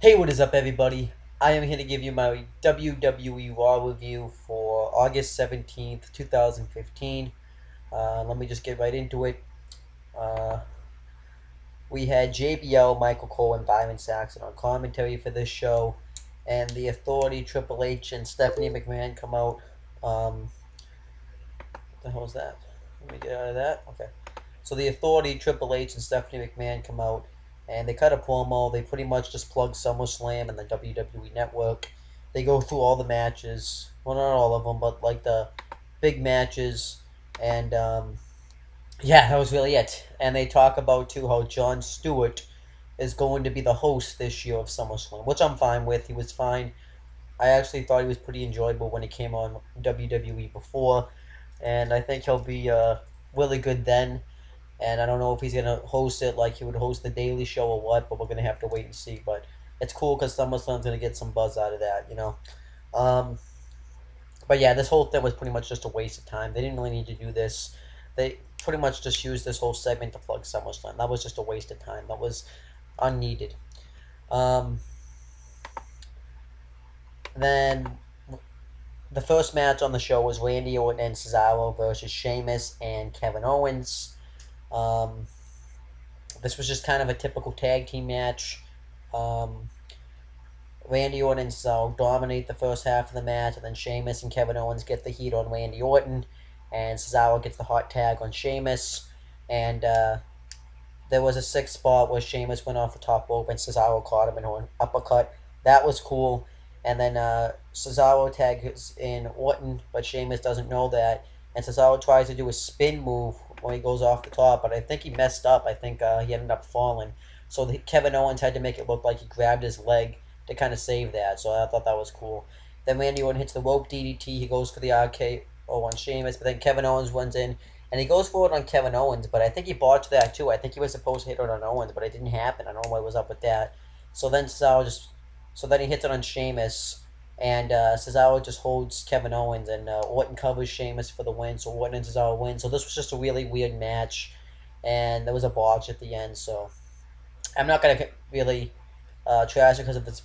Hey, what is up, everybody? I am here to give you my WWE Raw review for August 17th, 2015. Let me just get right into it. Uh, we had JBL, Michael Cole, and Byron Saxon on commentary for this show, and the Authority, Triple H, and Stephanie McMahon come out. What the hell is that? Let me get out of that. Okay. So the Authority, Triple H, and Stephanie McMahon come out, and they cut a promo. They pretty much just plug SummerSlam and the WWE Network. They go through all the matches. Well, not all of them, but like the big matches. And yeah, that was really it. And they talk about too how Jon Stewart is going to be the host this year of SummerSlam, which I'm fine with. He was fine. I actually thought he was pretty enjoyable when he came on WWE before, and I think he'll be really good then. And I don't know if he's gonna host it like he would host the Daily Show or what, but we're gonna have to wait and see. But it's cool because SummerSlam's gonna get some buzz out of that. Um, but yeah, this whole thing was pretty much just a waste of time. They didn't really need to do this. They pretty much just used this whole segment to plug SummerSlam. That was just a waste of time. That was unneeded. Um, then the first match on the show was Randy Orton and Cesaro versus Sheamus and Kevin Owens. Um, this was just kind of a typical tag team match. Um, Randy Orton and Cesaro dominate the first half of the match, and then Sheamus and Kevin Owens get the heat on Randy Orton, and Cesaro gets the hot tag on Sheamus. And there was a sixth spot where Sheamus went off the top rope and Cesaro caught him in an uppercut. That was cool. And then Cesaro tags in Orton, but Sheamus doesn't know that. And Cesaro tries to do a spin move when he goes off the top, but I think he messed up. I think he ended up falling. So Kevin Owens had to make it look like he grabbed his leg to kind of save that. So I thought that was cool. Then Randy Orton hits the rope DDT. He goes for the RKO on Sheamus, but then Kevin Owens runs in and he goes for it on Kevin Owens, but I think he botched that too. I think he was supposed to hit it on Owens, but it didn't happen. I don't know what was up with that. So then Cesaro just, so then he hits it on Sheamus, and Cesaro just holds Kevin Owens, and Orton covers Sheamus for the win. So Orton and Cesaro win. So this was just a really weird match, and there was a botch at the end. So I'm not gonna really trash it because of it's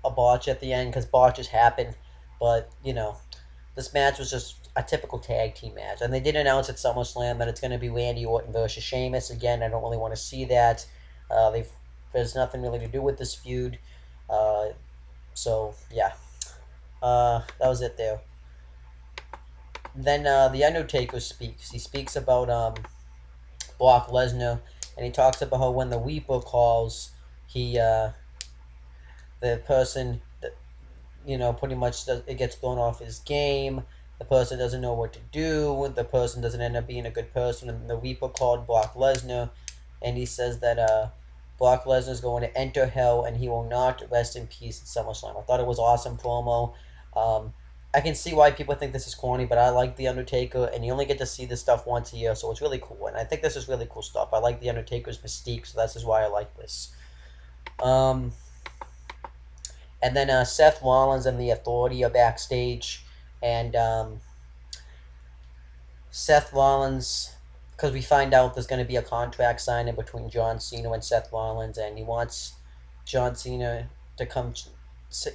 a botch at the end, because botches happen. But this match was just a typical tag team match. And they did announce at SummerSlam that it's going to be Randy Orton versus Sheamus. Again, I don't really want to see that. There's nothing really to do with this feud. Uh, so, yeah. That was it there. Then The Undertaker speaks. He speaks about Brock Lesnar. And he talks about how when the Reaper calls, he the person that pretty much it gets thrown off his game. The person doesn't know what to do. The person doesn't end up being a good person. And the Reaper called Brock Lesnar, and he says that Brock Lesnar is going to enter hell and he will not rest in peace at SummerSlam. I thought it was awesome promo. I can see why people think this is corny, but I like The Undertaker, and you only get to see this stuff once a year, so it's really cool. And I think this is really cool stuff. I like The Undertaker's mystique, so that's just why I like this. Um, and then Seth Rollins and the Authority are backstage, and Seth Rollins, because we find out there's going to be a contract signing between John Cena and Seth Rollins, and he wants John Cena to come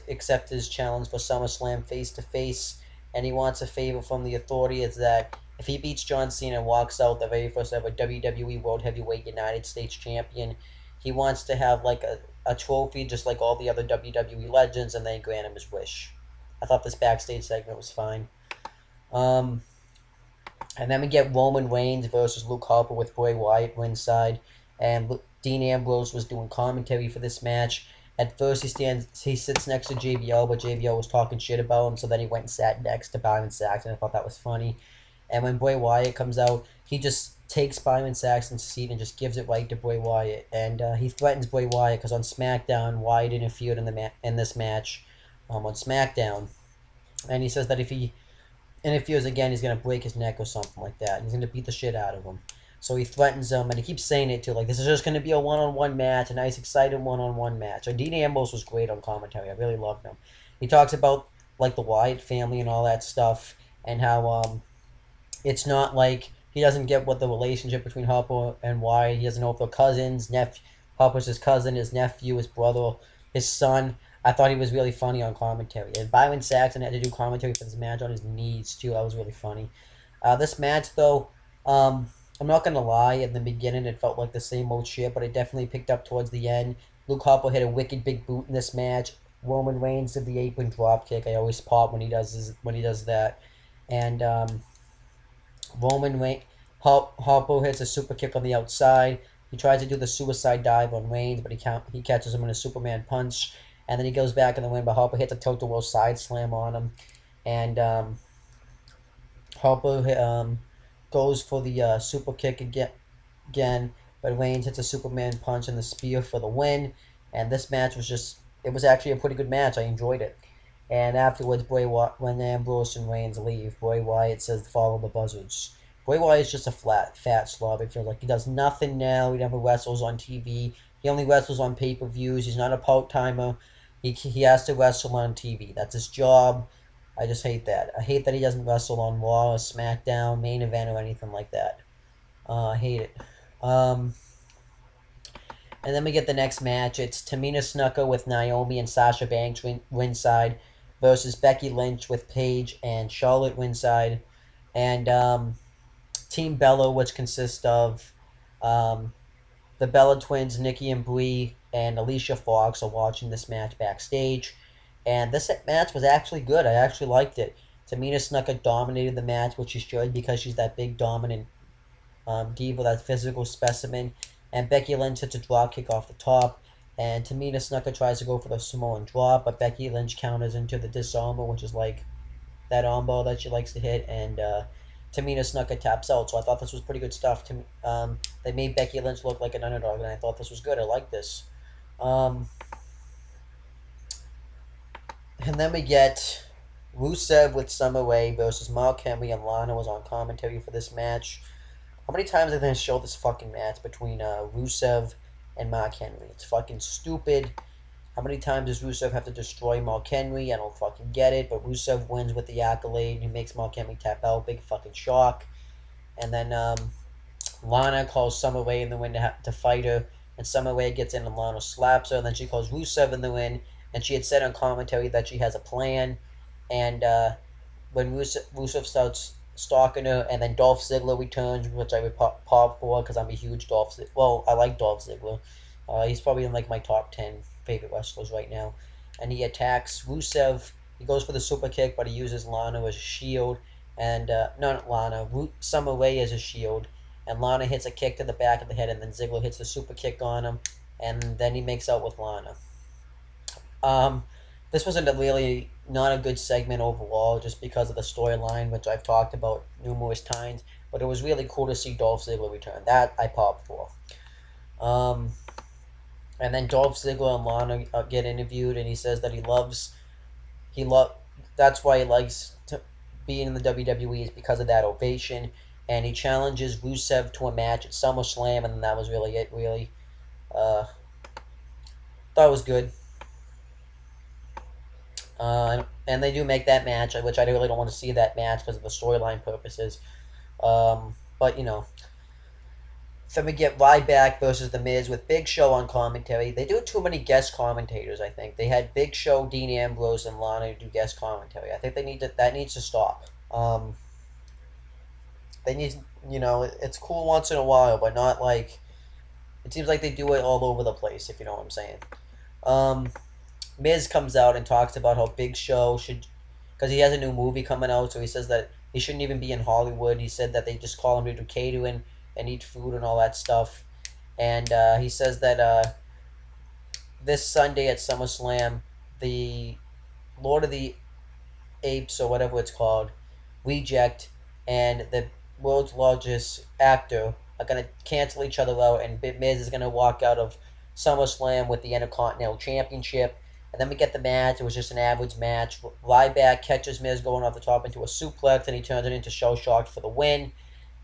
accept his challenge for SummerSlam face to face, and he wants a favor from the Authority. Is that if he beats John Cena and walks out the very first ever WWE World Heavyweight United States Champion, he wants to have like a trophy just like all the other WWE legends, and they grant him his wish. I thought this backstage segment was fine. Um, and then we get Roman Reigns versus Luke Harper with Bray Wyatt ringside, and Dean Ambrose was doing commentary for this match. At first, he sits next to JBL, but JBL was talking shit about him, so then he went and sat next to Byron Saxton. I thought that was funny. And when Bray Wyatt comes out, he just takes Byron Saxton's seat and just gives it right to Bray Wyatt. And he threatens Bray Wyatt because on SmackDown, Wyatt interfered in this match on SmackDown. And he says that if he interferes again, he's going to break his neck or something like that. He's going to beat the shit out of him. So he threatens him, and he keeps saying it too. Like, this is just going to be a one-on-one match, a nice, exciting one-on-one match. And Dean Ambrose was great on commentary. I really loved him. He talks about, like, the Wyatt family and all that stuff, and how it's not like he doesn't get what the relationship between Harper and Wyatt. He doesn't know if they're cousins. Harper's his cousin, his nephew, his brother. his son. I thought he was really funny on commentary. And Byron Saxton had to do commentary for this match on his knees too. That was really funny. This match though, I'm not gonna lie. In the beginning, it felt like the same old shit, but it definitely picked up towards the end. Luke Harper hit a wicked big boot in this match. Roman Reigns did the apron drop kick. I always pop when he does that, and Roman Reigns Harper hits a super kick on the outside. He tries to do the suicide dive on Reigns, but he catches him in a Superman punch, and then he goes back in the win. But Harper hits a tilt-a-whirl side slam on him, and Harper goes for the super kick again, but Reigns hits a Superman punch and the spear for the win. And this match was it was actually a pretty good match. I enjoyed it. And afterwards, when Ambrose and Reigns leave, Bray Wyatt says, "Follow the buzzards." Bray Wyatt's just a fat slob. It feels like he does nothing now. He never wrestles on TV. He only wrestles on pay-per-views. He's not a part-timer. He has to wrestle on TV. That's his job. I just hate that. I hate that he doesn't wrestle on Raw or SmackDown, main event, or anything like that. I hate it. And then we get the next match. It's Tamina Snuka with Naomi and Sasha Banks ringside versus Becky Lynch with Paige and Charlotte ringside. And Team Bella, which consists of the Bella twins, Nikki and Brie, and Alicia Fox, are watching this match backstage. And this match was actually good. I actually liked it. Tamina Snuka dominated the match, which she should because she's that big dominant diva, that physical specimen. And Becky Lynch hits a drop kick off the top. And Tamina Snuka tries to go for the Samoan drop, but Becky Lynch counters into the disarmor, which is like that armbar that she likes to hit. And Tamina Snuka taps out. So I thought this was pretty good stuff. They made Becky Lynch look like an underdog, and I thought this was good. I like this. And then we get Rusev with Summer Rae versus Mark Henry, and Lana was on commentary for this match. How many times are they going to show this fucking match between Rusev and Mark Henry? It's fucking stupid. How many times does Rusev have to destroy Mark Henry? I don't fucking get it, but Rusev wins with the accolade. He makes Mark Henry tap out. Big fucking shock. And then Lana calls Summer Rae in the win to fight her, and Summer Rae gets in and Lana slaps her, and then she calls Rusev in the win, and she had said on commentary that she has a plan, and when Rusev starts stalking her, and then Dolph Ziggler returns, which I would pop for because I'm a huge Dolph Ziggler. Well, I like Dolph Ziggler. He's probably in like my top 10 favorite wrestlers right now. And he attacks Rusev. He goes for the super kick, but he uses Lana as a shield. And, not Lana, Summer Rae as a shield. And Lana hits a kick to the back of the head, and then Ziggler hits the super kick on him. And then he makes out with Lana. This was really not a good segment overall, just because of the storyline, which I've talked about numerous times. But it was really cool to see Dolph Ziggler return. That I popped for. And then Dolph Ziggler and Lana get interviewed, and he says that that's why he likes to being in the WWE, is because of that ovation. And he challenges Rusev to a match at SummerSlam, and that was really it. Really, thought it was good. And they do make that match, which I really don't want to see that match because of the storyline purposes. But, you know. Then we get Ryback versus The Miz with Big Show on commentary. They do too many guest commentators, I think. They had Big Show, Dean Ambrose, and Lana do guest commentary. I think that needs to stop. They need, it's cool once in a while, but not like, it seems like they do it all over the place, if you know what I'm saying. Miz comes out and talks about how Big Show should, because he has a new movie coming out, so he says that he shouldn't even be in Hollywood. He said that they just call him to do catering and eat food and all that stuff. And he says that this Sunday at SummerSlam, the Lord of the Apes, or whatever it's called, Reject, and the world's largest actor are going to cancel each other out, and Miz is going to walk out of SummerSlam with the Intercontinental Championship. And then we get the match. It was just an average match. Ryback catches Miz going off the top into a suplex, and he turns it into Show Shocked for the win.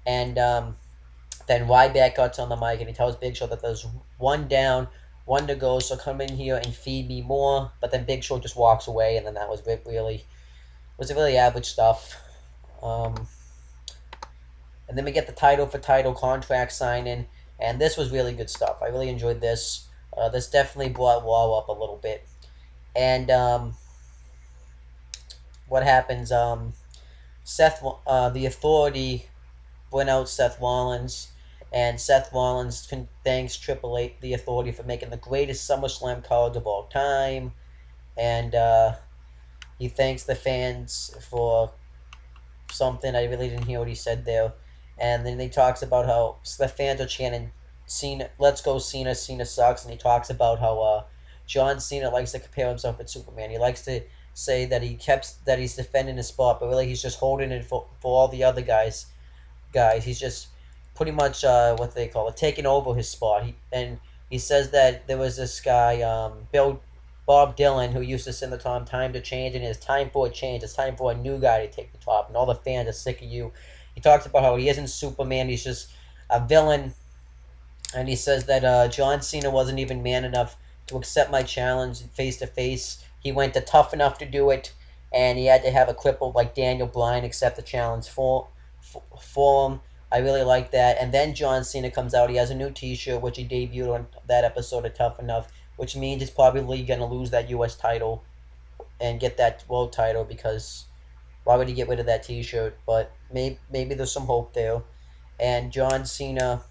And then Ryback gets on the mic, and he tells Big Show that there's one down, one to go, so come in here and feed me more. But then Big Show just walks away, and then that was really average stuff. And then we get the title for title contract signing, and this was really good stuff. I really enjoyed this. This definitely brought Raw up a little bit. And what happens? The Authority went out Seth Rollins, and Seth Rollins thanks Triple H, the Authority, for making the greatest SummerSlam card of all time, and he thanks the fans for something. I really didn't hear what he said there. And then he talks about how the fans are chanting, "Cena, let's go Cena, Cena sucks." And he talks about how John Cena likes to compare himself with Superman. He likes to say that he's defending his spot, but really he's just holding it for all the other guys. He's just pretty much what they call it, taking over his spot. He says that there was this guy, Bob Dylan, who used to sing the time to change, and it's time for a change. It's time for a new guy to take the top, and all the fans are sick of you. He talks about how he isn't Superman, he's just a villain, and he says that John Cena wasn't even man enough to accept my challenge face to face. He went to tough enough to do it, and he had to have a cripple like Daniel Bryan accept the challenge for him. I really like that. And then John Cena comes out. He has a new T-shirt, which he debuted on that episode of Tough Enough, which means he's probably going to lose that U.S. title and get that world title, because why would he get rid of that T-shirt? But maybe there's some hope there. And John Cena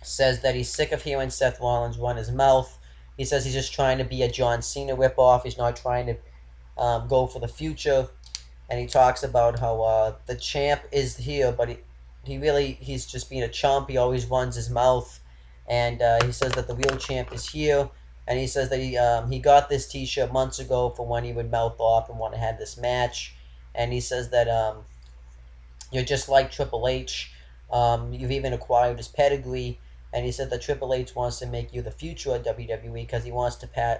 says that he's sick of hearing Seth Rollins run his mouth. He says he's just trying to be a John Cena ripoff. He's not trying to go for the future. And he talks about how the champ is here, but he's just being a chump. He always runs his mouth. And he says that the real champ is here. And he says that he got this T-shirt months ago for when he would mouth off and want to have this match. And he says that you're just like Triple H. You've even acquired his pedigree. And he said that Triple H wants to make you the future of WWE because he wants to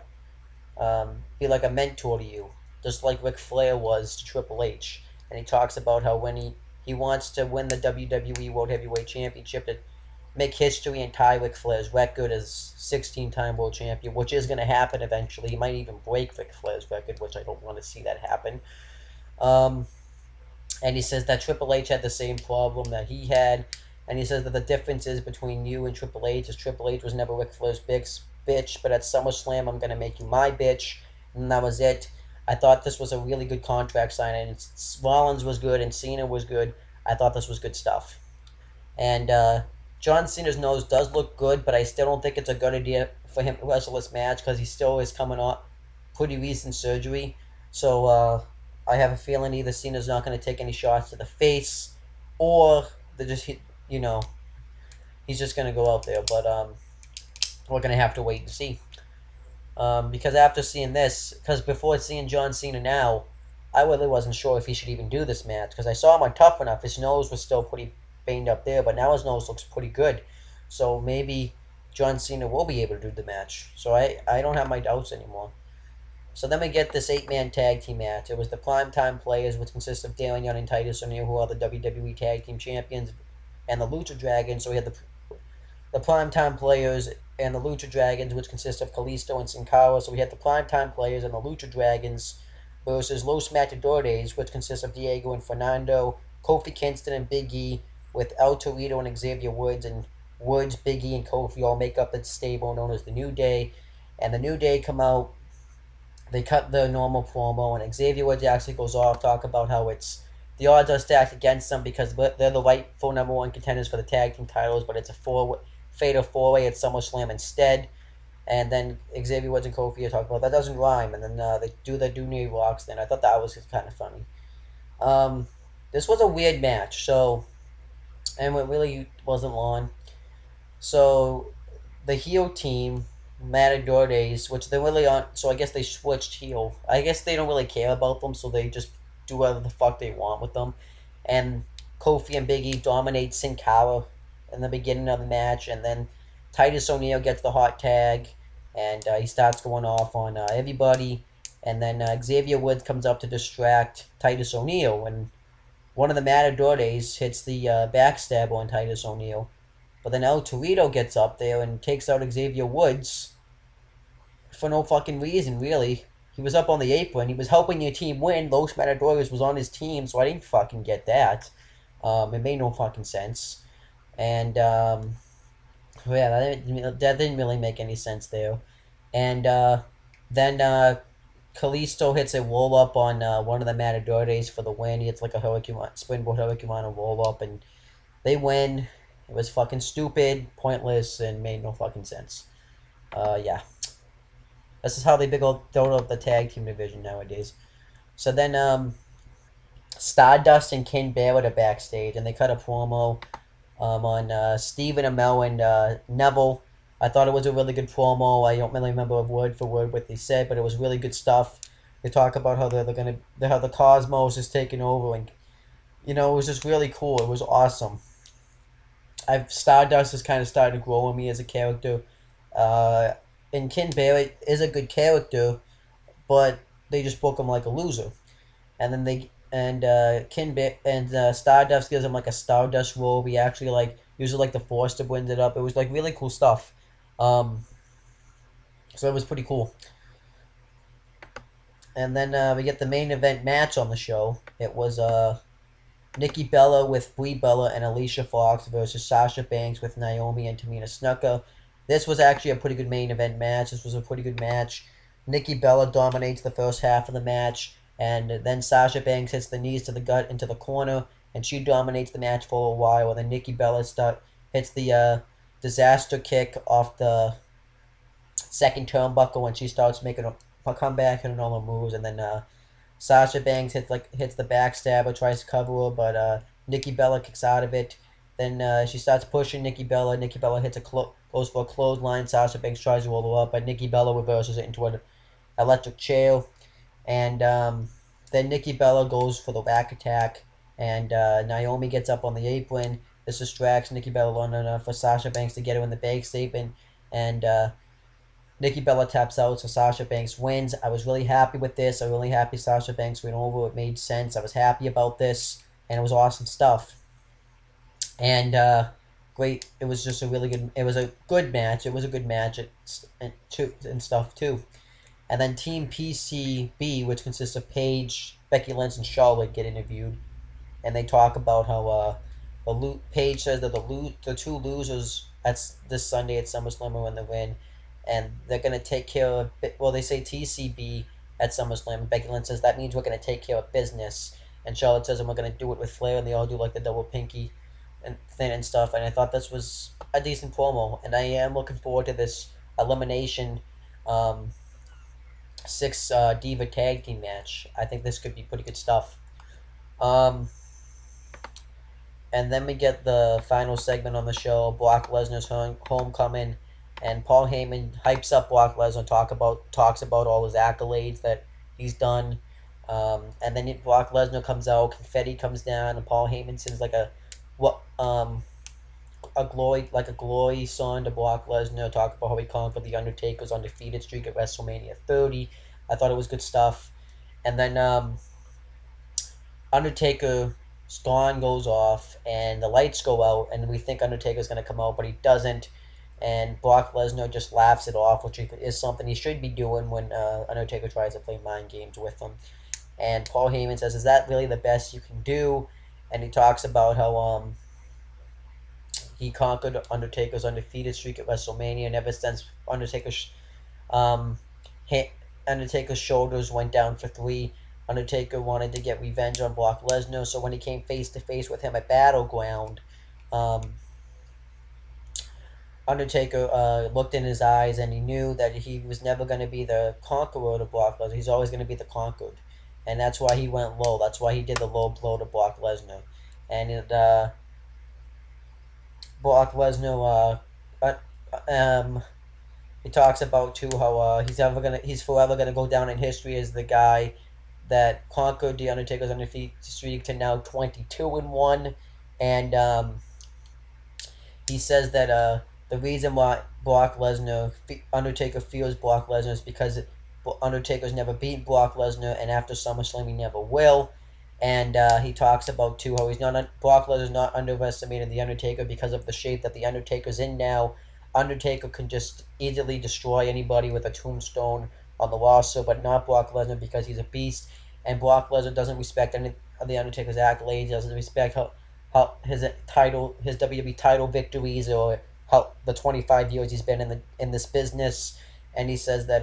be like a mentor to you, just like Ric Flair was to Triple H. And he talks about how when he wants to win the WWE World Heavyweight Championship to make history and tie Ric Flair's record as 16-time world champion, which is going to happen eventually. He might even break Ric Flair's record, which I don't want to see that happen. And he says that Triple H had the same problem that he had. And he says that the difference is between you and Triple H is Triple H was never Ric Flair's bitch, but at SummerSlam, I'm going to make you my bitch. And that was it. I thought this was a really good contract signing. Rollins was good and Cena was good. I thought this was good stuff. And John Cena's nose does look good, but I still don't think it's a good idea for him to wrestle this match because he still is coming off pretty recent surgery. So I have a feeling either Cena's not going to take any shots to the face, or they're just, he's just going to go out there. But we're going to have to wait and see. Because after seeing this, because before seeing John Cena now, I really wasn't sure if he should even do this match. Because I saw him on Tough Enough. His nose was still pretty banged up there, but now his nose looks pretty good. So maybe John Cena will be able to do the match. So I don't have my doubts anymore. So then we get this 8-man tag team match. It was the Primetime Players, which consists of Darren Young and Titus O'Neil, who are the WWE Tag Team Champions, and the Lucha Dragons. So we had the Primetime Players and the Lucha Dragons, which consist of Kalisto and Sin Cara. So we had the Primetime Players and the Lucha Dragons versus Los Matadores, which consists of Diego and Fernando, Kofi Kingston and Big E, with El Torito and Xavier Woods, and Woods, Big E, and Kofi all make up the stable known as the New Day. And the New Day come out, they cut the normal promo, and Xavier Woods actually goes off, talk about how the odds are stacked against them because they're the rightful number one contenders for the tag team titles, but it's a fatal four-way at SummerSlam instead. And then Xavier Woods and Kofi are talking about that doesn't rhyme, and then they do the Dooney Rocks. Then I thought that was kind of funny. This was a weird match, and it really wasn't long. So the heel team, Matadores, which they really aren't, so I guess they switched heel. I guess they don't really care about them, so they just do whatever the fuck they want with them. And Kofi and Big E dominate Sin Cara in the beginning of the match, and then Titus O'Neil gets the hot tag, and he starts going off on everybody. And then Xavier Woods comes up to distract Titus O'Neil, and one of the Matadores hits the backstab on Titus O'Neil. But then El Torito gets up there and takes out Xavier Woods for no fucking reason, really. He was up on the apron. He was helping your team win. Los Matadores was on his team, so I didn't fucking get that. It made no fucking sense. And Yeah, that didn't really make any sense there. And then Kalisto hits a roll up on one of the Matadores for the win. He hits like a Hurricane springboard Hurricane roll up, and they win. It was fucking stupid, pointless, and made no fucking sense. Yeah, this is how they build up the tag team division nowadays. So then Stardust and Ken Barrett are backstage, and they cut a promo on Stephen Amell and Neville. I thought it was a really good promo. I don't really remember word for word what they said, but it was really good stuff. They talk about how how the Cosmos is taking over, and it was just really cool. It was awesome. I've Stardust has kind of started to grow on me as a character, uh, and Ken Barrett is a good character, but they just book him like a loser. And then Stardust gives him like a Stardust robe. He actually like uses like the Force to blend it up. It was like really cool stuff. Um, so it was pretty cool. And then we get the main event match on the show. It was Nikki Bella with Brie Bella and Alicia Fox versus Sasha Banks with Naomi and Tamina Snuka. This was actually a pretty good main event match. This was a pretty good match. Nikki Bella dominates the first half of the match, and then Sasha Banks hits the knees to the gut into the corner, and she dominates the match for a while. And then Nikki Bella hits the disaster kick off the second turnbuckle when she starts making a comeback and all the moves, and then Sasha Banks hits the backstabber, tries to cover her, but Nikki Bella kicks out of it. Then she starts pushing Nikki Bella. Nikki Bella goes for a clothesline. Sasha Banks tries to roll her up, but Nikki Bella reverses it into an electric chair. And then Nikki Bella goes for the back attack, and Naomi gets up on the apron. This distracts Nikki Bella long enough for Sasha Banks to get her in the back statement, and Nikki Bella taps out, so Sasha Banks wins. I was really happy with this. I'm really happy Sasha Banks went over. It made sense. I was happy about this, and it was awesome stuff. And great. It was just a really good. It was a good match. It was a good match and stuff too. And then Team PCB, which consists of Paige, Becky Lynch, and Charlotte, get interviewed, and they talk about how Paige says that the two losers this Sunday at SummerSlam will win the win, and they're gonna take care of. Well, they say TCB at SummerSlam. And Becky Lynch says that means we're gonna take care of business, and Charlotte says, and we're gonna do it with Flair, and they all do like the double pinky and thing and stuff. And I thought this was a decent promo, and I am looking forward to this elimination. 6 Diva tag team match. I think this could be pretty good stuff. And then we get the final segment on the show, Brock Lesnar's homecoming, and Paul Heyman hypes up Brock Lesnar, talks about all his accolades that he's done. And then Brock Lesnar comes out, confetti comes down, and Paul Heyman sings like a glory song to Brock Lesnar, talk about how he conquered the Undertaker's undefeated streak at WrestleMania 30. I thought it was good stuff. And then Undertaker's gong goes off, and the lights go out, and we think Undertaker's going to come out, but he doesn't. And Brock Lesnar just laughs it off, which is something he should be doing when Undertaker tries to play mind games with him. And Paul Heyman says, "Is that really the best you can do?" And he talks about how he conquered Undertaker's undefeated streak at WrestleMania, and ever since Undertaker's shoulders went down for 3, Undertaker wanted to get revenge on Brock Lesnar. So when he came face to face with him at Battleground, Undertaker looked in his eyes, and he knew that he was never going to be the conqueror to Brock Lesnar. He's always going to be the conquered, and that's why he went low. That's why he did the low blow to Brock Lesnar, and Brock Lesnar, he talks about too how he's forever gonna go down in history as the guy that conquered the Undertaker's undefeated streak to now 22-1, and he says that the reason why Undertaker fears Brock Lesnar is because Undertaker's never beat Brock Lesnar, and after SummerSlam he never will. And he talks about too how Brock Lesnar's not underestimating the Undertaker because of the shape that the Undertaker's in now. Undertaker can just easily destroy anybody with a tombstone on the roster, but not Brock Lesnar because he's a beast. And Brock Lesnar doesn't respect any of the Undertaker's accolades, doesn't respect how his WWE title victories or how the 25 years he's been in this business, and he says that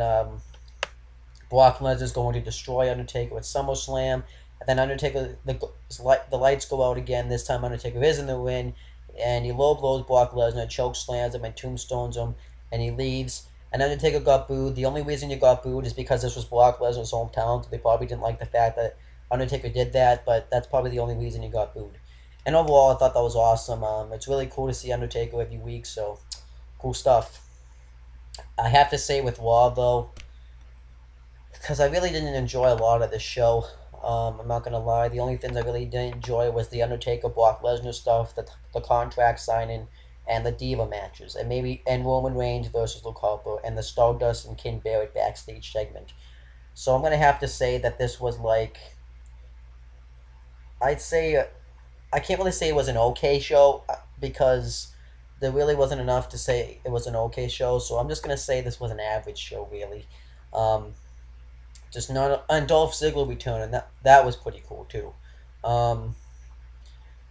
Brock Lesnar is going to destroy Undertaker at SummerSlam. And then Undertaker, the lights go out again. This time Undertaker is in the ring, and he low blows Brock Lesnar, choke slams him, and tombstones him, and he leaves. And Undertaker got booed. The only reason you got booed is because this was Brock Lesnar's hometown, so they probably didn't like the fact that Undertaker did that, but that's probably the only reason you got booed. And overall, I thought that was awesome. It's really cool to see Undertaker every week, so cool stuff. I have to say with Raw, though, because I really didn't enjoy a lot of this show. I'm not gonna lie. The only things I really didn't enjoy was the Undertaker Brock Lesnar stuff, the contract signing, and the Diva matches, and Roman Reigns versus Luke Harper, and the Stardust and Ken Barrett backstage segment. So I'm gonna have to say that this was like, I'd say, I can't really say it was an okay show because there really wasn't enough to say it was an okay show. So I'm just gonna say this was an average show, really. Um, just not, and Dolph Ziggler returning, that was pretty cool too. Um,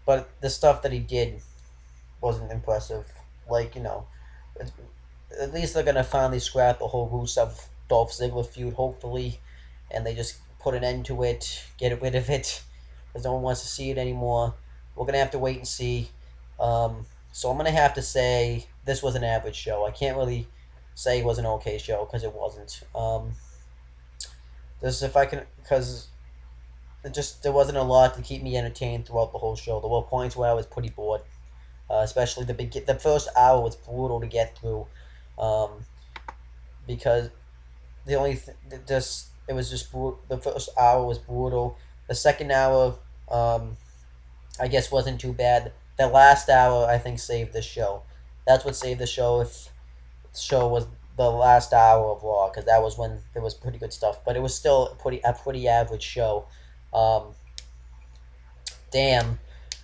but the stuff that he did wasn't impressive. Like, at least they're gonna finally scrap the whole Rusev Dolph Ziggler feud, hopefully, and they just put an end to it, get rid of it, because no one wants to see it anymore. We're gonna have to wait and see. So I'm gonna have to say this was an average show. I can't really say it was an okay show because it wasn't. This if I can because there wasn't a lot to keep me entertained throughout the whole show. There were points where I was pretty bored, especially the first hour was brutal to get through, um, because the only just it was just the first hour was brutal. The second hour, I guess, wasn't too bad. The last hour, I think, saved the show. That's what saved the show. If the show was the last hour of Raw, because that was when there was pretty good stuff. But it was still a pretty average show. Um, damn,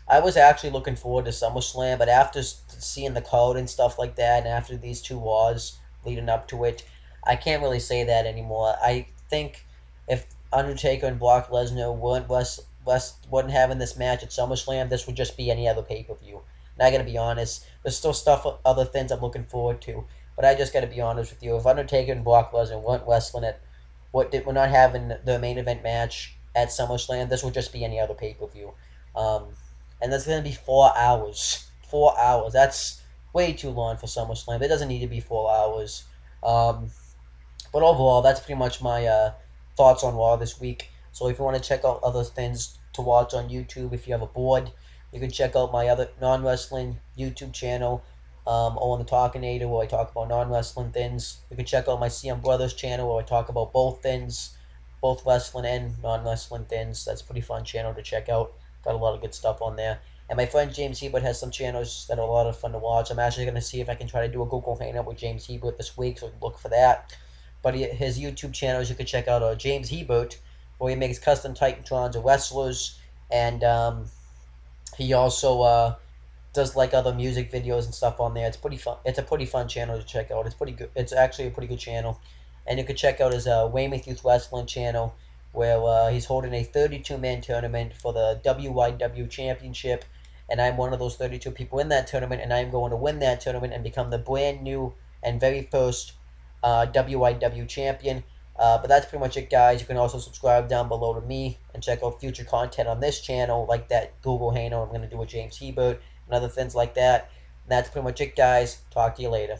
I was actually looking forward to SummerSlam, but after seeing the code and stuff like that, and after these two Raws leading up to it, I can't really say that anymore. I think if Undertaker and Brock Lesnar weren't having this match at SummerSlam, this would just be any other pay per view. And I gotta be honest, there's still other things I'm looking forward to, but I just gotta be honest with you. If Undertaker and Brock Lesnar weren't wrestling it, we're not having the main event match at SummerSlam, this would just be any other pay per view. Um, and that's gonna be 4 hours. 4 hours. That's way too long for SummerSlam. It doesn't need to be 4 hours. Um, but overall, that's pretty much my thoughts on Raw this week. So if you want to check out other things to watch on YouTube, if you have a board, you can check out my other non-wrestling YouTube channel, Owen the Talkinator, where I talk about non-wrestling things. You can check out my CM Brothers channel, where I talk about both things, both wrestling and non-wrestling things. That's a pretty fun channel to check out. Got a lot of good stuff on there. And my friend James Hebert has some channels that are a lot of fun to watch. I'm actually going to see if I can try to do a Google Hangout with James Hebert this week, so look for that. But his YouTube channels you can check out are James Hebert, where he makes custom Titantrons of wrestlers, and he also does like other music videos and stuff on there. It's pretty fun. It's a pretty fun channel to check out. It's pretty good. It's actually a pretty good channel, and you can check out his Weymouth Youth Wrestling channel, where he's holding a 32-man tournament for the WYW Championship, and I'm one of those 32 people in that tournament, and I'm going to win that tournament and become the brand new and very first WYW champion. But that's pretty much it, guys. You can also subscribe down below to me and check out future content on this channel, like that Google Hangout I'm going to do with James Hebert and other things like that. And that's pretty much it, guys. Talk to you later.